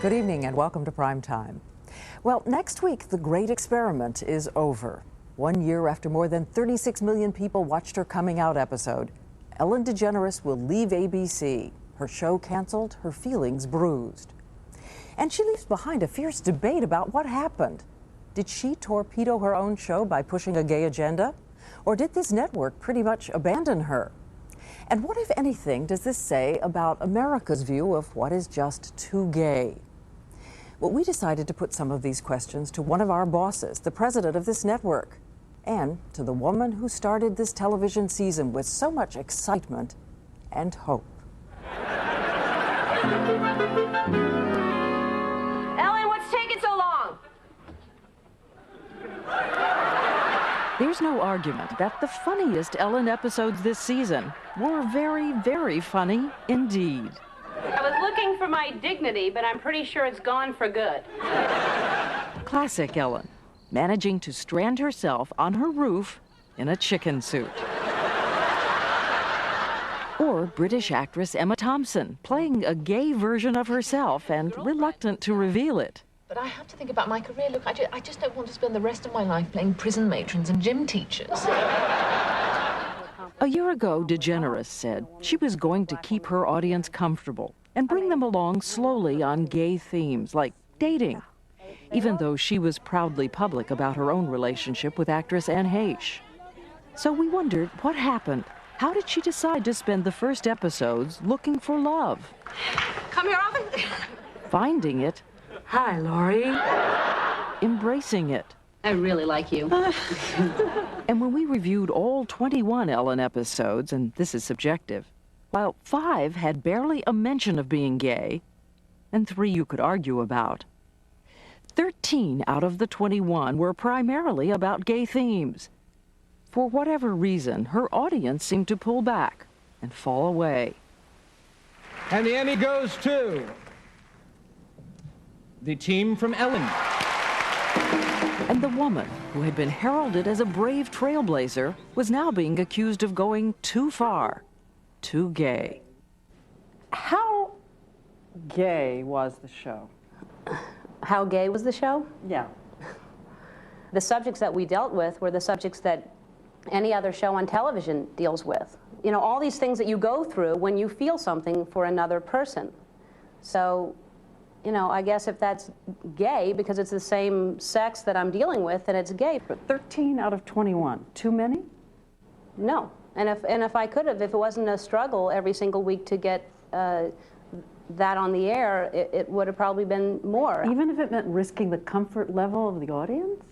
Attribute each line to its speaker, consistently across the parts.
Speaker 1: Good evening and welcome to Primetime. Well, next week, the great experiment is over. 1 year after more than 36 million people watched her coming out episode, Ellen DeGeneres will leave ABC. Her show canceled, her feelings bruised. And she leaves behind a fierce debate about what happened. Did she torpedo her own show by pushing a gay agenda? Or did this network pretty much abandon her? And what, if anything, does this say about America's view of what is just too gay? Well, we decided to put some of these questions to one of our bosses, the president of this network, and to the woman who started this television season with so much excitement and hope.
Speaker 2: Ellen, what's taking so long?
Speaker 1: There's no argument that the funniest Ellen episodes this season were very, very funny indeed.
Speaker 2: I was looking for my dignity, but I'm pretty sure it's gone for good.
Speaker 1: Classic Ellen, managing to strand herself on her roof in a chicken suit. Or British actress Emma Thompson, playing a gay version of herself and reluctant to reveal it.
Speaker 3: But I have to think about my career. Look, I just don't want to spend the rest of my life playing prison matrons and gym teachers.
Speaker 1: A year ago, Degeneres said she was going to keep her audience comfortable and bring them along slowly on gay themes like dating, even though she was proudly public about her own relationship with actress Anne Heche. So we wondered what happened. How did she decide to spend the first episodes looking for love?
Speaker 2: Come here often?
Speaker 1: Finding it.
Speaker 2: Hi, Laurie.
Speaker 1: Embracing it.
Speaker 2: I really like you.
Speaker 1: And when we reviewed all 21 Ellen episodes, and this is subjective, while 5 had barely a mention of being gay, and 3 you could argue about, 13 out of the 21 were primarily about gay themes. For whatever reason, her audience seemed to pull back and fall away.
Speaker 4: And the Emmy goes to the team from Ellen.
Speaker 1: And the woman, who had been heralded as a brave trailblazer, was now being accused of going too far, too gay. How gay was the show?
Speaker 5: How gay was the show?
Speaker 1: Yeah.
Speaker 5: The subjects that we dealt with were the subjects that any other show on television deals with. You know, all these things that you go through when you feel something for another person. So, you know, I guess if that's gay, because it's the same sex that I'm dealing with, then it's gay.
Speaker 1: But 13 out of 21, too many?
Speaker 5: No. And if I could have, if it wasn't a struggle every single week to get that on the air, it would have probably been more.
Speaker 1: Even if it meant risking the comfort level of the audience?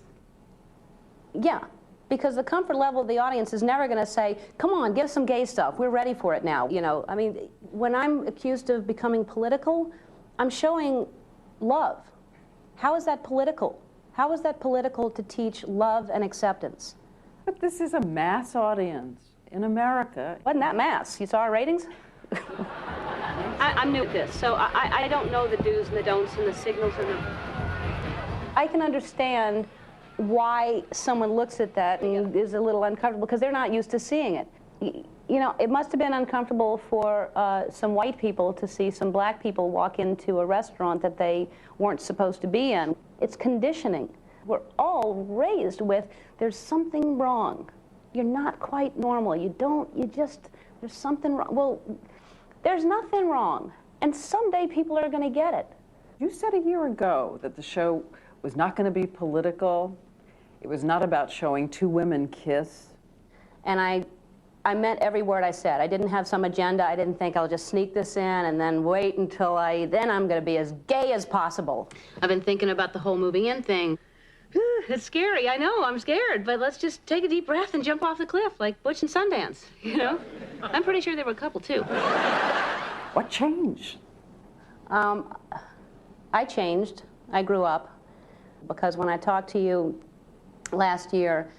Speaker 5: Yeah. Because the comfort level of the audience is never going to say, come on, give us some gay stuff. We're ready for it now. You know, I mean, when I'm accused of becoming political, I'm showing love. How is that political? How is that political to teach love and acceptance?
Speaker 1: But this is a mass audience in America.
Speaker 5: Wasn't that mass? You saw our ratings?
Speaker 2: I'm new at this, so I don't know the do's and the don'ts and the signals and the...
Speaker 5: I can understand why someone looks at that and is a little uncomfortable because they're not used to seeing it. You know, it must have been uncomfortable for some white people to see some black people walk into a restaurant that they weren't supposed to be in. It's conditioning. We're all raised with, there's something wrong. You're not quite normal. There's something wrong. Well, there's nothing wrong. And someday people are going to get it.
Speaker 1: You said a year ago that the show was not going to be political. It was not about showing two women kiss.
Speaker 5: And I meant every word I said. I didn't have some agenda. I didn't think I'll just sneak this in and then wait until then I'm going to be as gay as possible.
Speaker 2: I've been thinking about the whole moving in thing. It's scary, I know, I'm scared, but let's just take a deep breath and jump off the cliff like Butch and Sundance, you know? I'm pretty sure there were a couple, too.
Speaker 1: What changed?
Speaker 5: I changed. I grew up. Because when I talked to you last year,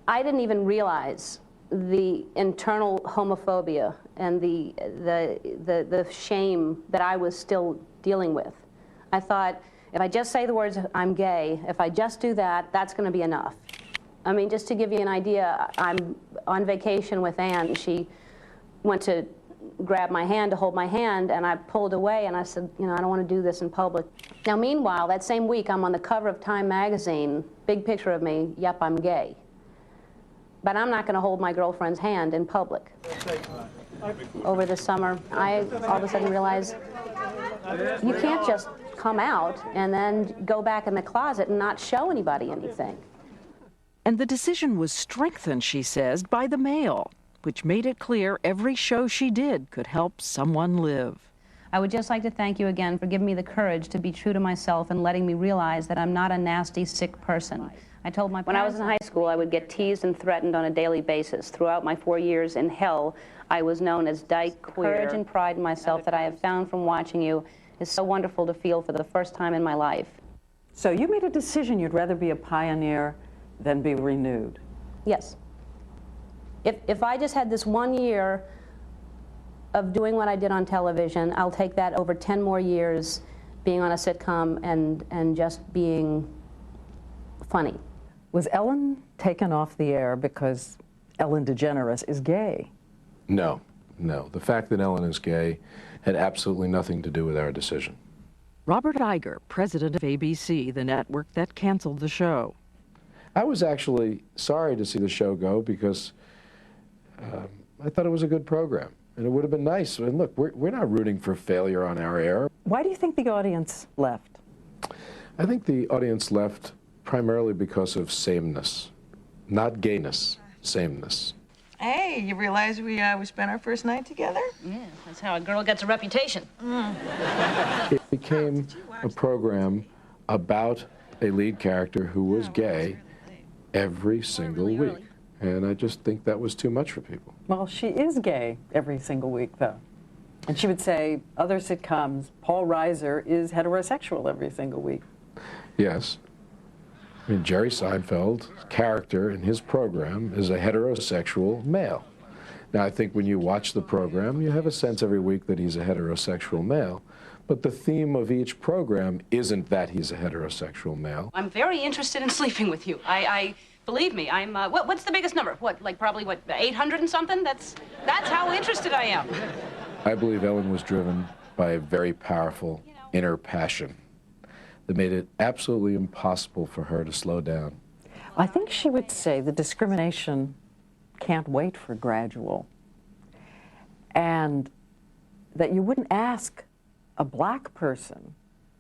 Speaker 5: I didn't even realize the internal homophobia and the shame that I was still dealing with. I thought, if I just say the words, I'm gay, if I just do that, that's going to be enough. I mean, just to give you an idea, I'm on vacation with Anne. She went to grabbed my hand to hold my hand, and I pulled away, and I said, you know, I don't want to do this in public. Now, meanwhile, that same week, I'm on the cover of Time magazine, big picture of me, yep, I'm gay. But I'm not going to hold my girlfriend's hand in public. Over the summer, I all of a sudden realized you can't just come out and then go back in the closet and not show anybody anything.
Speaker 1: And the decision was strengthened, she says, by the mail, which made it clear every show she did could help someone live.
Speaker 5: I would just like to thank you again for giving me the courage to be true to myself and letting me realize that I'm not a nasty, sick person. I told my parents when I was in high school, I would get teased and threatened on a daily basis. Throughout my 4 years in hell, I was known as dyke queer. Courage and pride in myself that I have found from watching you is so wonderful to feel for the first time in my life.
Speaker 1: So you made a decision you'd rather be a pioneer than be renewed.
Speaker 5: Yes. If I just had this 1 year of doing what I did on television, I'll take that over 10 more years being on a sitcom and just being funny.
Speaker 1: Was Ellen taken off the air because Ellen DeGeneres is gay?
Speaker 6: No, no. The fact that Ellen is gay had absolutely nothing to do with our decision.
Speaker 1: Robert Iger, president of ABC, the network that canceled the show.
Speaker 6: I was actually sorry to see the show go because I thought it was a good program. And it would have been nice. And look, we're not rooting for failure on our air.
Speaker 1: Why do you think the audience left?
Speaker 6: I think the audience left primarily because of sameness, not gayness, sameness.
Speaker 7: Hey, you realize we spent our first night together?
Speaker 2: Yeah, that's how a girl gets a reputation.
Speaker 6: It became a program about a lead character who was gay every single week. And I just think that was too much for people.
Speaker 1: Well, she is gay every single week, though. And she would say, other sitcoms, Paul Reiser is heterosexual every single week.
Speaker 6: Yes. I mean, Jerry Seinfeld's character in his program is a heterosexual male. Now, I think when you watch the program, you have a sense every week that he's a heterosexual male. But the theme of each program isn't that he's a heterosexual male.
Speaker 2: I'm very interested in sleeping with you. Believe me, I'm, what's the biggest number? What, like probably, 800 and something? That's how interested I am.
Speaker 6: I believe Ellen was driven by a very powerful inner passion that made it absolutely impossible for her to slow down.
Speaker 1: I think she would say the discrimination can't wait for gradual. And that you wouldn't ask a black person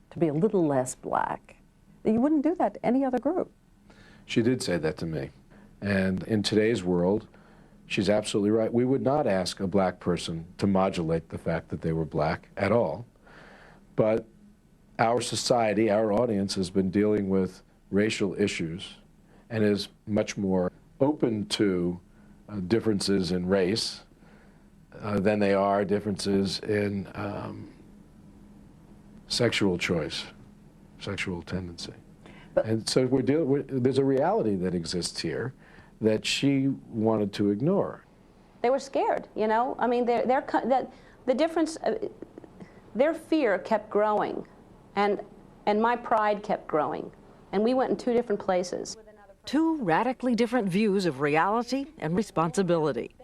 Speaker 1: to be a little less black. That you wouldn't do that to any other group.
Speaker 6: She did say that to me. And in today's world, she's absolutely right. We would not ask a black person to modulate the fact that they were black at all. But our society, our audience, has been dealing with racial issues and is much more open to differences in race than they are differences in sexual choice, sexual tendency. And so there's a reality that exists here that she wanted to ignore.
Speaker 5: They were scared, you know? I mean, the difference, their fear kept growing, and my pride kept growing. And we went in two different places.
Speaker 1: Two radically different views of reality and responsibility.